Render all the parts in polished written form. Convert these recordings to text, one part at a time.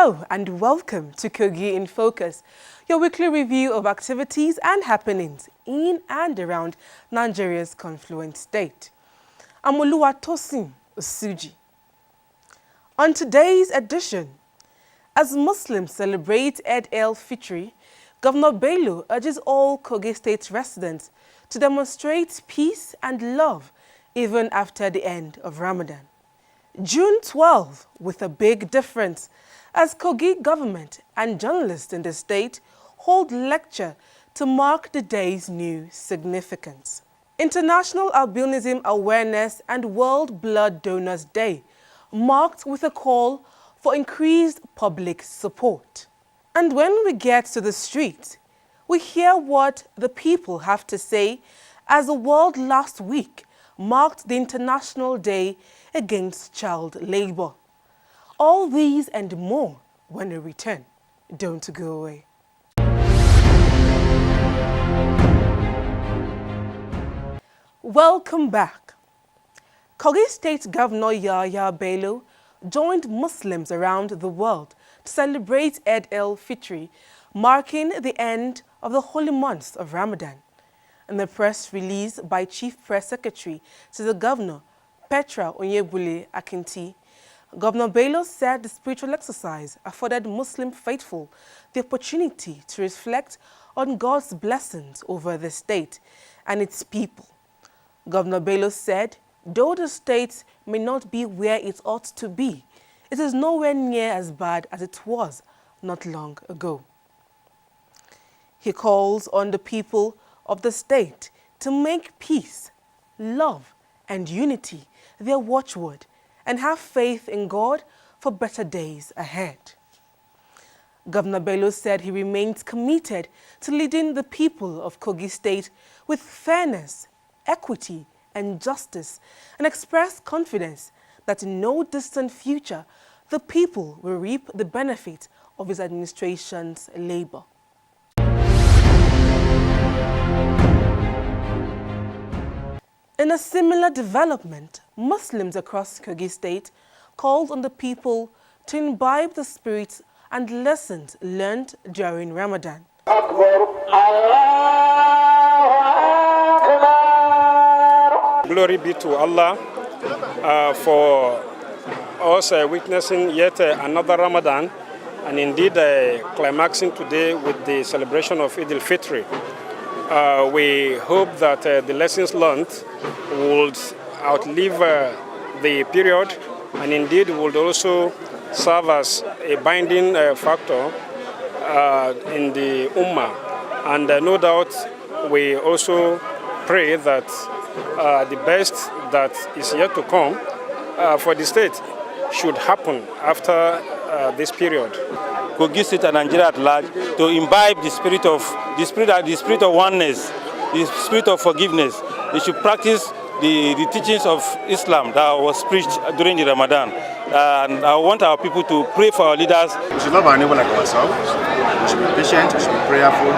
Hello and welcome to Kogi in Focus, your weekly review of activities and happenings in and around Nigeria's confluent state. I'm Oluwatosin Osuji. On today's edition, as Muslims celebrate Eid el-Fitr, Governor Bello urges all Kogi State residents to demonstrate peace and love even after the end of Ramadan. June 12 with a big difference, as Kogi government and journalists in the state hold lecture to mark the day's new significance. International Albinism Awareness and World Blood Donors Day, marked with a call for increased public support. And when we get to the street, we hear what the people have to say, as the world last week marked the International Day Against Child Labor. All these and more when we return. Don't go away. Welcome back. Kogi State Governor Yahya Bello joined Muslims around the world to celebrate Eid el-Fitr, marking the end of the holy months of Ramadan. In the press release by Chief Press Secretary to the Governor, Petra Onyebule Akinti, Governor Bello said the spiritual exercise afforded Muslim faithful the opportunity to reflect on God's blessings over the state and its people. Governor Bello said, though the state may not be where it ought to be, it is nowhere near as bad as it was not long ago. He calls on the people of the state to make peace, love, and unity their watchword and have faith in God for better days ahead. Governor Bello said he remains committed to leading the people of Kogi State with fairness, equity, and justice, and expressed confidence that in no distant future, the people will reap the benefit of his administration's labor. In a similar development, Muslims across Kogi State called on the people to imbibe the spirit and lessons learned during Ramadan. Glory be to Allah for us witnessing yet another Ramadan, and indeed climaxing today with the celebration of Eid el-Fitr. We hope that the lessons learned would outlive the period, and indeed would also serve as a binding factor in the Ummah. And no doubt we also pray that the best that is yet to come for the state should happen after this period. Kogi State and Nigeria at large to imbibe the spirit of oneness, the spirit of forgiveness. They should practice the teachings of Islam that was preached during the Ramadan. And I want our people to pray for our leaders. We should love our neighbor like ourselves. We should be patient. We should be prayerful.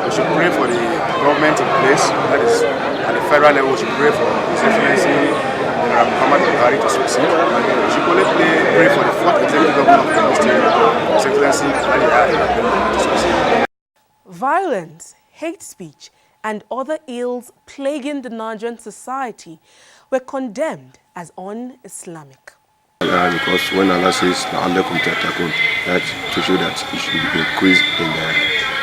We should pray for the government in place. That is, at the federal level, we should pray for His Excellency Muhammad Buhari to succeed. We should only pray for the fourth executive governor of the state, His Excellency Ali to succeed. Violence, hate speech, and other ills plaguing the Nigerian society were condemned as un-Islamic. Because when Allah says that to show that it should increase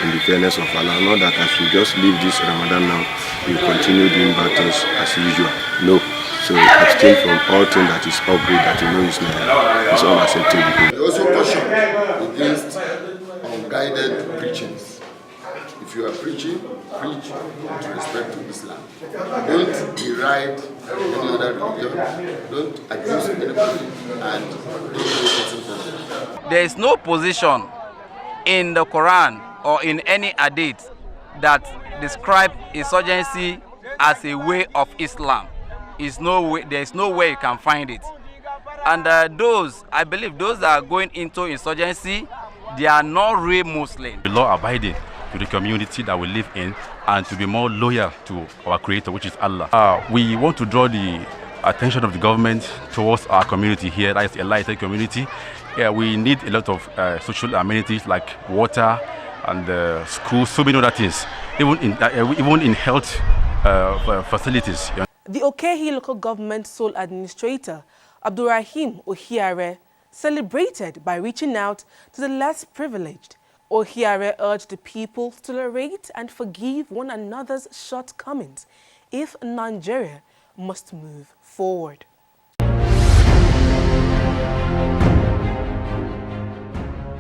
in the fairness of Allah, not that I should just leave this Ramadan now, we continue doing bad things as usual. No. So abstain from all things that is upgrade that you know is unacceptable. We also caution against unguided preachings. If you are preaching, preach with respect to Islam. Don't deride any other religion. Don't abuse anybody, and don't do something. There is no position in the Quran or in any hadith that describe insurgency as a way of Islam. There is no way you can find it. And I believe those that are going into insurgency, they are not real Muslims. Law abiding to the community that we live in, and to be more loyal to our Creator, which is Allah. We want to draw the attention of the government towards our community here, that is the Lighted community. We need a lot of social amenities like water and schools, so many other things, even in health facilities. The Okehi local government sole administrator, Abdulrahim Ohiare, celebrated by reaching out to the less privileged. Ohiare urged the people to tolerate and forgive one another's shortcomings if Nigeria must move forward.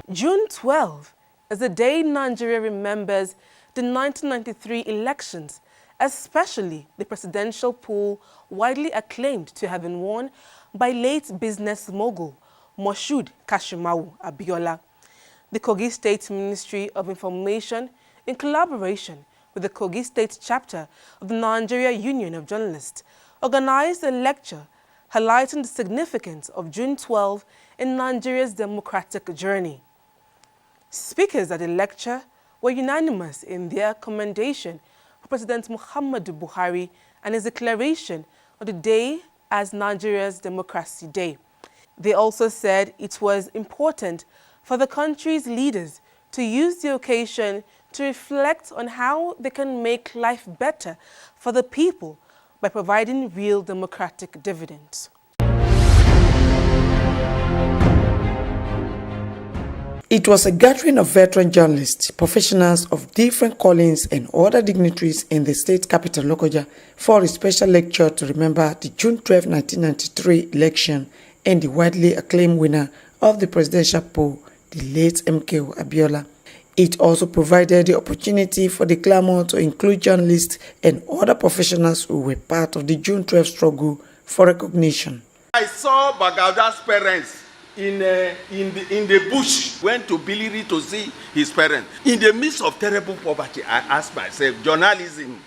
June 12 is the day Nigeria remembers the 1993 elections, especially the presidential poll widely acclaimed to have been won by late business mogul Moshood Kashimawo Abiola. The Kogi State Ministry of Information, in collaboration with the Kogi State chapter of the Nigeria Union of Journalists, organized a lecture highlighting the significance of June 12 in Nigeria's democratic journey. Speakers at the lecture were unanimous in their commendation for President Muhammadu Buhari and his declaration of the day as Nigeria's Democracy Day. They also said it was important for the country's leaders to use the occasion to reflect on how they can make life better for the people by providing real democratic dividends. It was a gathering of veteran journalists, professionals of different callings and other dignitaries in the state capital, Lokoja, for a special lecture to remember the June 12, 1993 election and the widely acclaimed winner of the presidential poll, the late MKO Abiola. It also provided the opportunity for the clamor to include journalists and other professionals who were part of the June 12 struggle for recognition. I saw Bagauda's parents in the bush, went to Biliri to see his parents. In the midst of terrible poverty, I asked myself, journalism,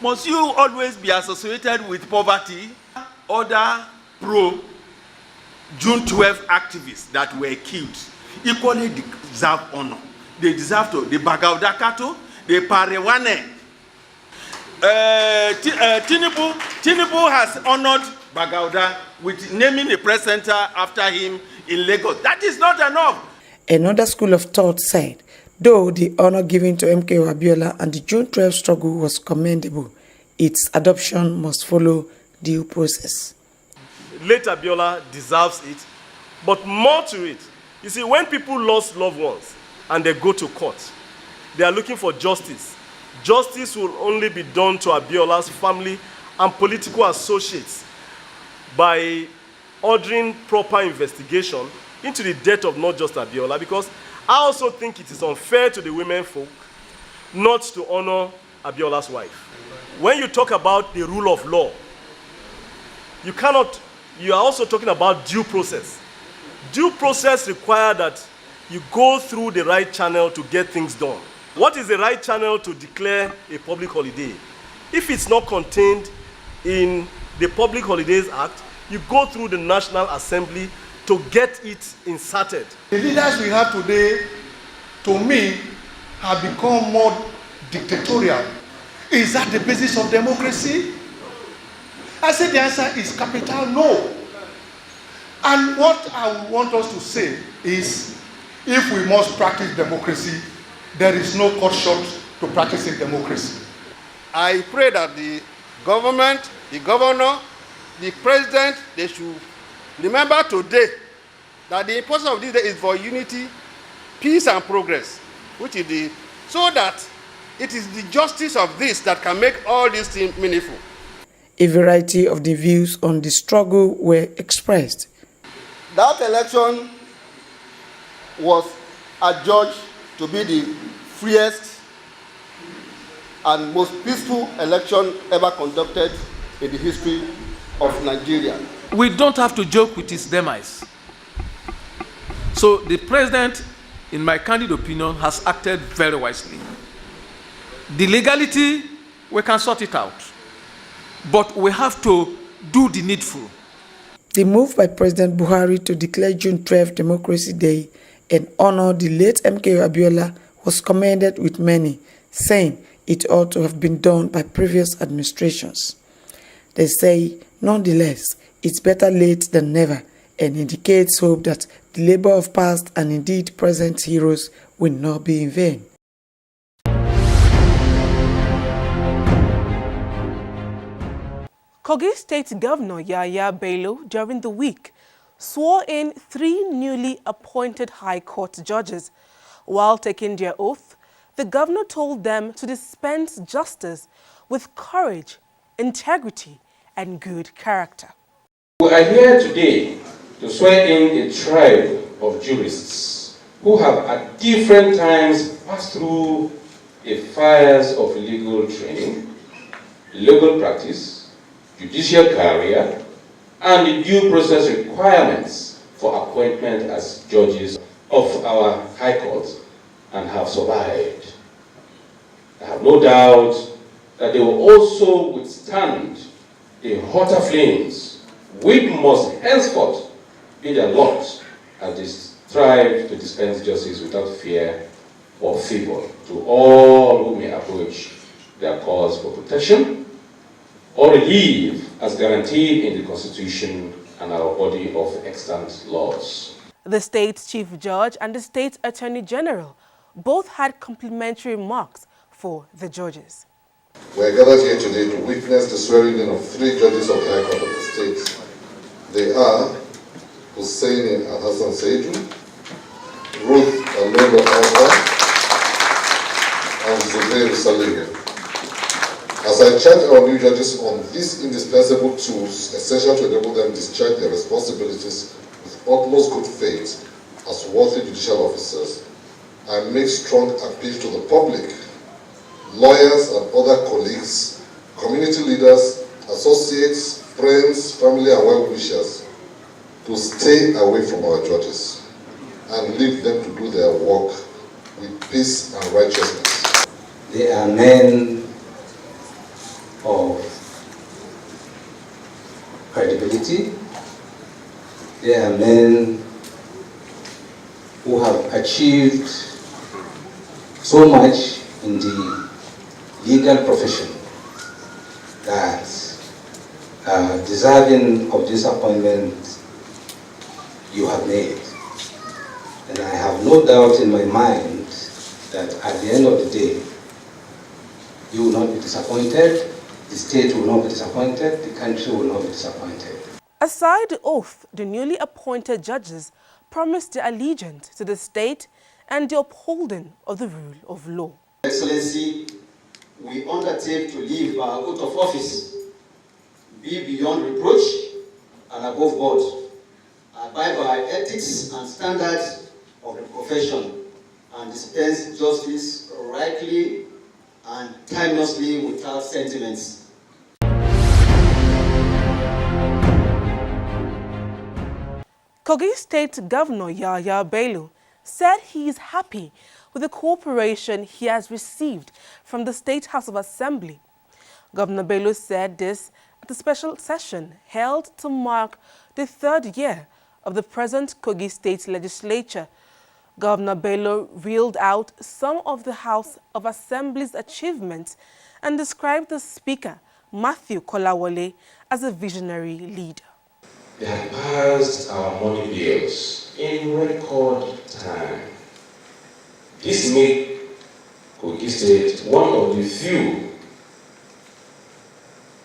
must you always be associated with poverty? Other pro-June 12 activists that were killed equally deserve honor. They deserve to, the Bagauda Kato, the Parewane. Tinubu has honored Bagauda with naming a press center after him in Lagos. That is not enough. Another school of thought said, though the honor given to MKO Abiola and the June 12 struggle was commendable, its adoption must follow due process. Late Abiola deserves it, but more to it. You see, when people lost loved ones and they go to court, they are looking for justice. Justice will only be done to Abiola's family and political associates by ordering proper investigation into the death of not just Abiola, because I also think it is unfair to the women folk not to honor Abiola's wife. When you talk about the rule of law, you are also talking about due process. Due process requires that you go through the right channel to get things done. What is the right channel to declare a public holiday? If it's not contained in the Public Holidays Act, you go through the National Assembly to get it inserted. The leaders we have today, to me, have become more dictatorial. Is that the basis of democracy? I say the answer is capital no. And what I want us to say is, if we must practice democracy, there is no cut short to practicing democracy. I pray that the government, the governor, the president, they should remember today that the importance of this day is for unity, peace and progress, which is so that it is the justice of this that can make all these things meaningful. A variety of the views on the struggle were expressed. That election was adjudged to be the freest and most peaceful election ever conducted in the history of Nigeria. We don't have to joke with his demise. So the president, in my candid opinion, has acted very wisely. The legality, we can sort it out. But we have to do the needful. The move by President Buhari to declare June 12 Democracy Day and honor the late MKO Abiola was commended with many, saying it ought to have been done by previous administrations. They say Nonetheless, it's better late than never and indicates hope that the labor of past and indeed present heroes will not be in vain. Kogi State Governor Yahaya Bello, during the week, swore in 3 newly appointed High Court judges. While taking their oath, the governor told them to dispense justice with courage, integrity, and good character. We are here today to swear in a tribe of jurists who have at different times passed through the fires of legal training, legal practice, judicial career, and the due process requirements for appointment as judges of our High Court and have survived. I have no doubt that they will also withstand the hotter flames which must henceforth be their lot as they strive to dispense justice without fear or favor to all who may approach their cause for protection or relief as guaranteed in the Constitution and our body of extant laws. The state's chief judge and the state attorney general both had complimentary remarks for the judges. We are gathered here today to witness the swearing in of 3 judges of the High Court of the state. They are Hussein Hassan Seidu, Ruth Amelo Alba, and Zubair Saliga. As I charge our new judges on these indispensable tools essential to enable them discharge their responsibilities with utmost good faith as worthy judicial officers, I make strong appeal to the public, lawyers and other colleagues, community leaders, associates, friends, family and well-wishers to stay away from our judges and leave them to do their work with peace and righteousness. They are men of credibility. They are men who have achieved so much in the legal profession that deserving of this appointment you have made. And I have no doubt in my mind that at the end of the day, you will not be disappointed, the state will not be disappointed, the country will not be disappointed. Aside the oath, the newly appointed judges promised their allegiance to the state and the upholding of the rule of law. Excellency, we undertake to live by our oath of office, be beyond reproach and above board, abide by ethics and standards of the profession, and dispense justice rightly and timelessly without sentiments. Kogi State Governor Yahaya Bello said he is happy with the cooperation he has received from the State House of Assembly. Governor Bello said this at a special session held to mark the 3rd year of the present Kogi State Legislature. Governor Bello reeled out some of the House of Assembly's achievements and described the Speaker, Matthew Kolawole, as a visionary leader. They have passed our money bills in record time. This made Kogi State one of the few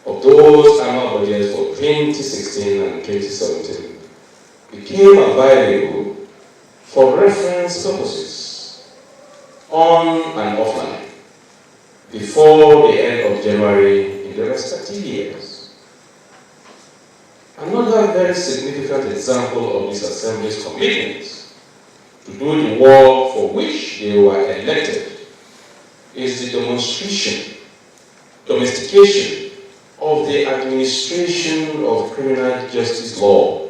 of those annual budgets for 2016 and 2017 became available for reference purposes on and offline before the end of January in the respective years. Another very significant example of this Assembly's commitment to do the work for which they were elected is the domestication of the Administration of Criminal Justice Law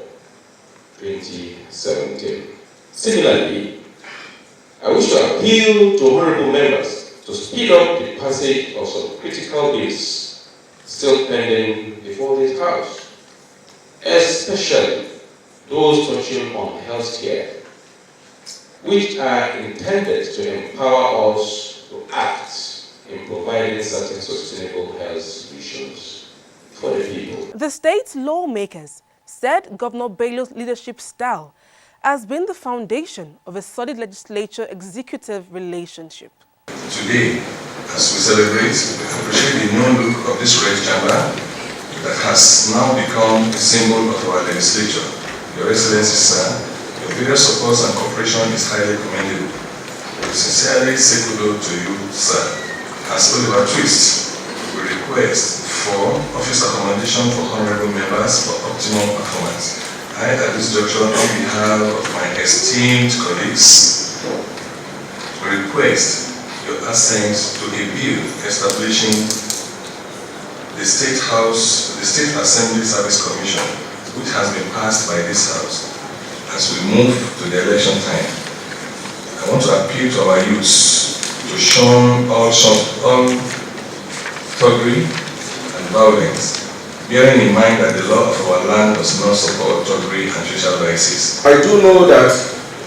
2017. Similarly, I wish to appeal to honorable members to speed up the passage of some critical bills still pending before this House, especially those touching on health care, which are intended to empower us to act in providing certain sustainable health solutions for the people. The state's lawmakers said Governor Bello's leadership style has been the foundation of a solid legislature-executive relationship. Today, as we celebrate, we appreciate the new look of this red chamber that has now become a symbol of our legislature. Your Excellency, sir, your vigorous support and cooperation is highly commendable. We sincerely say kudos to you, sir. As Oliver Twist, we request for office accommodation for honorable members for optimum performance. I, at this juncture, on behalf of my esteemed colleagues, request your assent to a bill establishing the State Assembly Service Commission, which has been passed by this House. As we move to the election time, I want to appeal to our youths to shun all thuggery and violence, bearing in mind that the law of our land does not support thuggery and social vices. I do know that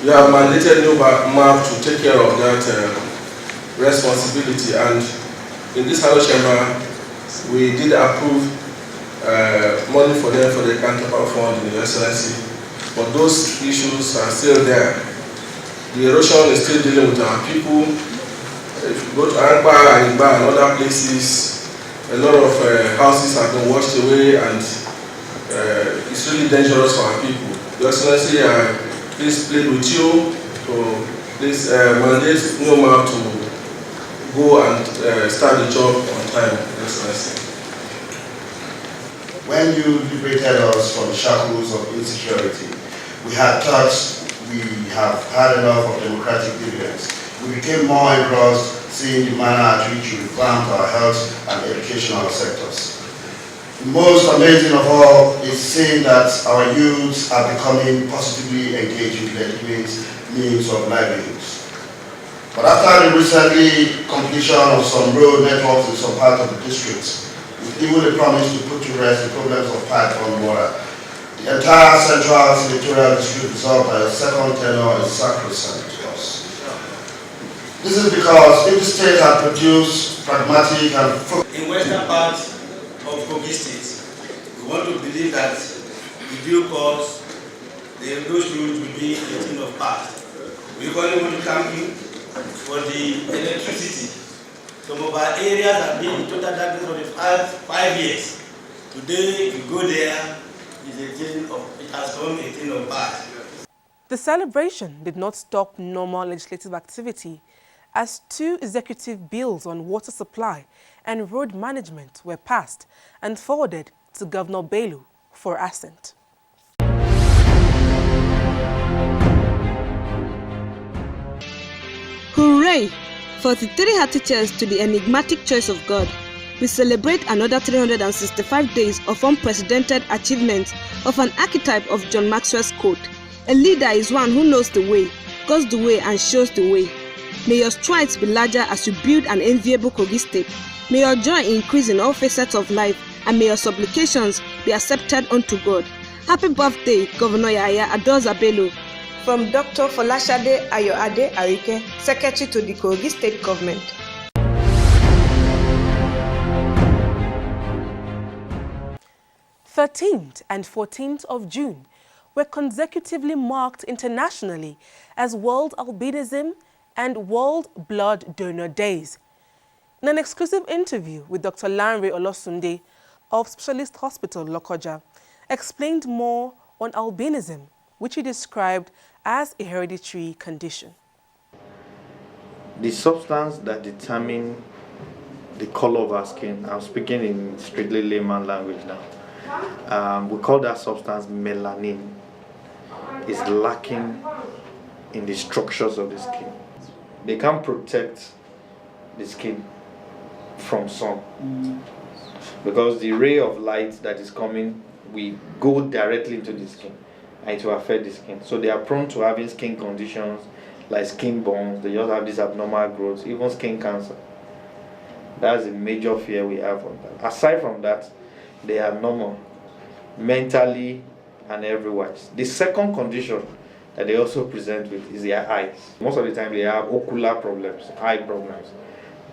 you have mandated new map to take care of that responsibility, and in this House chamber, we did approve money for them for the counterpart fund in the Excellency, but those issues are still there. The erosion is still dealing with our people. If you go to Angba and other places, a lot of houses have been washed away, and it's really dangerous for our people. Your Excellency, please plead with you to please mandate new map to go and start the job on time, Your Excellency. When you liberated us from the shackles of insecurity, we had thought we have had enough of democratic dividends. We became more engrossed seeing the manner at which you revamped our health and educational sectors. The most amazing of all is seeing that our youths are becoming positively engaged with legitimate means of livelihoods. But after the recently completion of some road networks in some parts of the district, with even a promise to put to rest the problems of pipe-borne water, the entire central senatorial district resolved by a second tenure is sacrosanct to us. This is because if the state had produced pragmatic and focused in western part of Kogi State, we want to believe that in due course, those roads will be a thing of past. We only want to thank you for the electricity. Some of our areas have been in total darkness for the past 5 years. Today, you go there, it has become a thing of past. The celebration did not stop normal legislative activity, as 2 executive bills on water supply and road management were passed and forwarded to Governor Bello for assent. Hooray! 43 hearty cheers to the enigmatic choice of God. We celebrate another 365 days of unprecedented achievement of an archetype of John Maxwell's quote. A leader is one who knows the way, goes the way and shows the way. May your strides be larger as you build an enviable Kogi State. May your joy increase in all facets of life, and may your supplications be accepted unto God. Happy birthday, Governor Yahaya Adoza Bello. From Dr. Folashade Ayoade Arike, Secretary to the Kogi State Government. The 13th and 14th of June were consecutively marked internationally as World Albinism and World Blood Donor Days. In an exclusive interview with Dr. Lanre Olosunde of Specialist Hospital Lokoja, explained more on albinism, which he described as a hereditary condition. The substance that determines the color of our skin, I'm speaking in strictly layman language now, we call that substance melanin, is lacking in the structures of the skin. They can't protect the skin from sun because the ray of light that is coming will go directly into the skin and it will affect the skin. So they are prone to having skin conditions like skin burns. They just have these abnormal growths, even skin cancer. That's a major fear we have on that. Aside from that, they are normal mentally and everywise. The second condition that they also present with is their eyes. Most of the time they have ocular problems, eye problems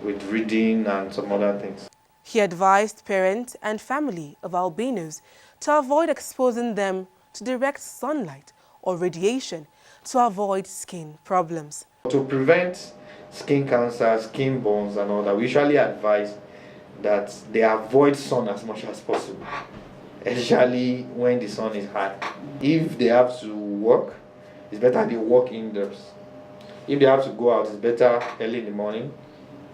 with reading and some other things. He advised parents and family of albinos to avoid exposing them to direct sunlight or radiation to avoid skin problems. To prevent skin cancer, skin burns and all that, we usually advise that they avoid sun as much as possible, especially when the sun is high. If they have to work, it's better they work indoors. If they have to go out, it's better early in the morning,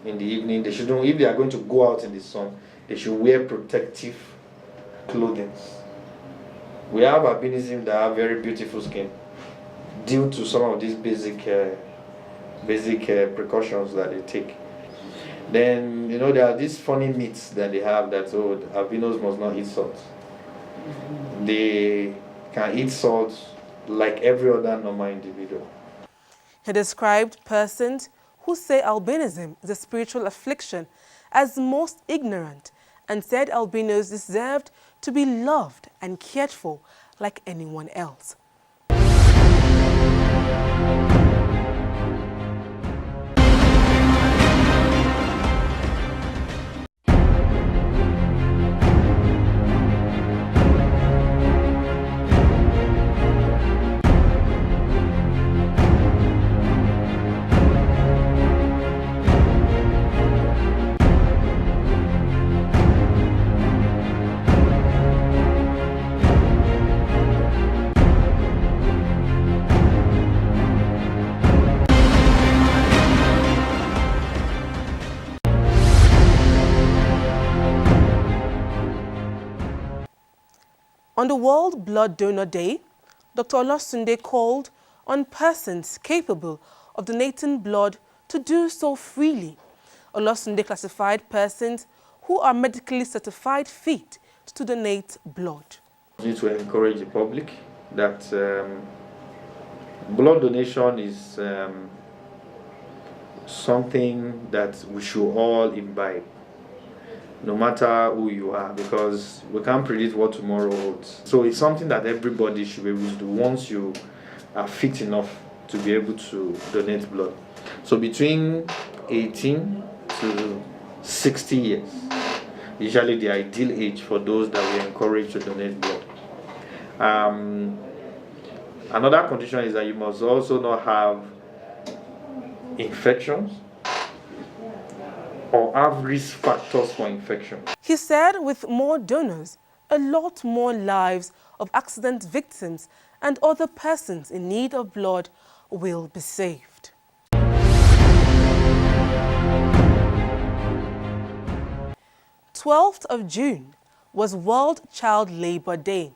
in the evening. They shouldn't, if they are going to go out in the sun, they should wear protective clothing. We have albinism that have very beautiful skin due to some of these basic precautions that they take. Then, you know, there are these funny myths that they have that, oh, albinos must not eat salt. They can eat salt like every other normal individual. He described persons who say albinism is a spiritual affliction as most ignorant and said albinos deserved to be loved and cared for like anyone else. On the World Blood Donor Day, Dr. Olosunde called on persons capable of donating blood to do so freely. Olosunde classified persons who are medically certified fit to donate blood. We need to encourage the public that blood donation is something that we should all imbibe, no matter who you are, because we can't predict what tomorrow holds. So it's something that everybody should be able to do once you are fit enough to be able to donate blood. So between 18 to 60 years, usually the ideal age for those that we encourage to donate blood. Another condition is that you must also not have infections or have risk factors for infection. He said with more donors, a lot more lives of accident victims and other persons in need of blood will be saved. June 12th was World Child Labor Day.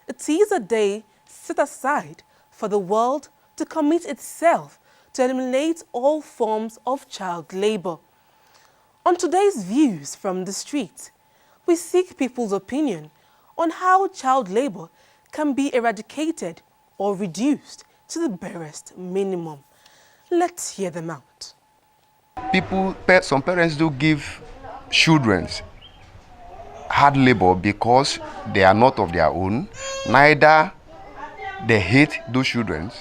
It is a day set aside for the world to commit itself to eliminate all forms of child labor. On today's Views from the Street, we seek people's opinion on how child labor can be eradicated or reduced to the barest minimum. Let's hear them out. Some parents do give children hard labor because they are not of their own, neither they hate those children.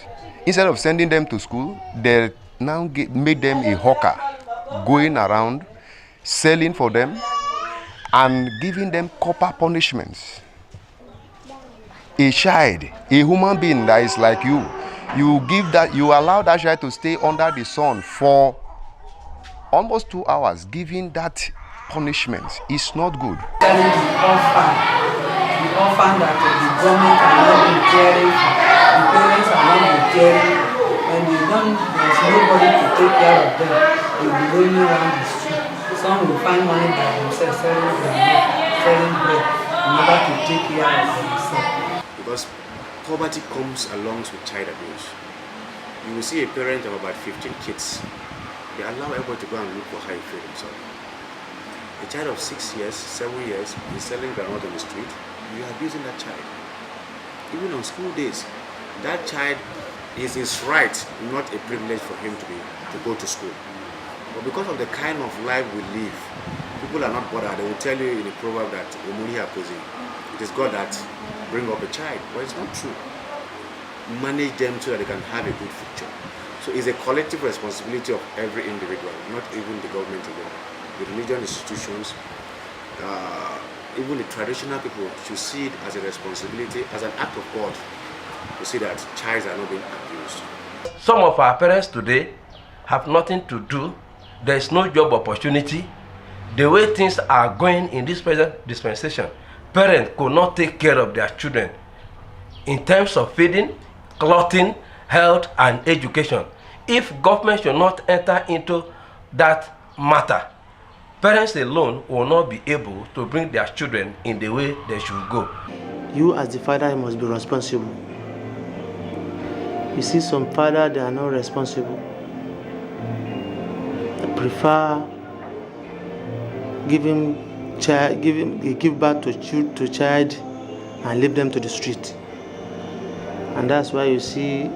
Instead of sending them to school, they now make them a hawker, going around selling for them and giving them corporal punishments. A child, a human being that is like you allow that child to stay under the sun for almost 2 hours, giving that punishment is not good. The orphan that the government are not been caring for, the parents are not been caring, and there's nobody to take care of them. They will be roaming around the street. Some will find money by themselves, selling bread in order to take care of themselves. Because poverty comes along with child abuse. You will see a parent of about 15 kids. They allow everybody to go and look for how he feed himself. A child of 6 years, 7 years is selling groundnut on the street. You are abusing that child. Even on school days, that child is his right, not a privilege for him to go to school. But because of the kind of life we live, people are not bothered. They will tell you in a proverb that it is God that bring up a child. But it's not true. Manage them so that they can have a good future. So it's a collective responsibility of every individual, not even the government alone. The religious institutions, even the traditional people should see it as a responsibility, as an act of God, to see that childs are not being abused. Some of our parents today have nothing to do. There is no job opportunity. The way things are going in this present dispensation, parents could not take care of their children in terms of feeding, clothing, health, and education. If government should not enter into that matter, parents alone will not be able to bring their children in the way they should go. You as the father must be responsible. You see some fathers, they are not responsible. They prefer give birth to child and leave them to the street. And that's why you see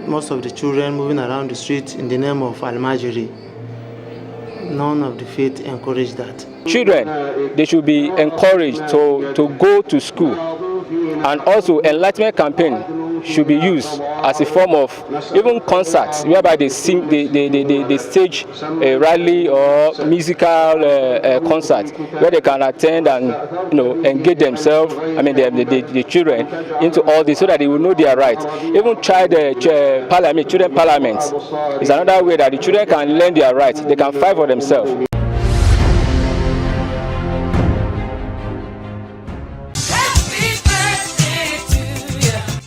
most of the children moving around the street in the name of Almajiri. None of the faith encourage that. Children, they should be encouraged to go to school, and also enlightenment campaign should be used as a form of even concerts whereby they sing, they stage a rally or musical concert where they can attend and engage themselves. I mean the children into all this so that they will know their rights. Even children parliament is another way that the children can learn their rights. They can fight for themselves.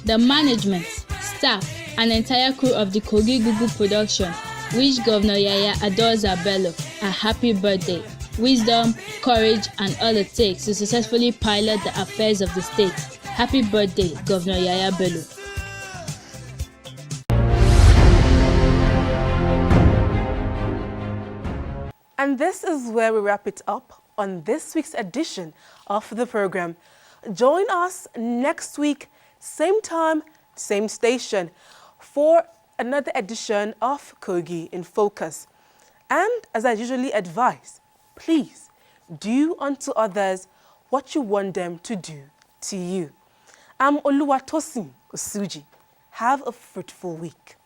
The management, staff, and entire crew of the Kogi Gugu production wish Governor Yaya Adoza Bello a happy birthday, wisdom, courage, and all it takes to successfully pilot the affairs of the state. Happy birthday, Governor Yaya Bello. And this is where we wrap it up on this week's edition of the program. Join us next week, same time, same station, for another edition of Kogi in Focus. And as I usually advise, please do unto others what you want them to do to you. I'm Oluwatosin Osuji. Have a fruitful week.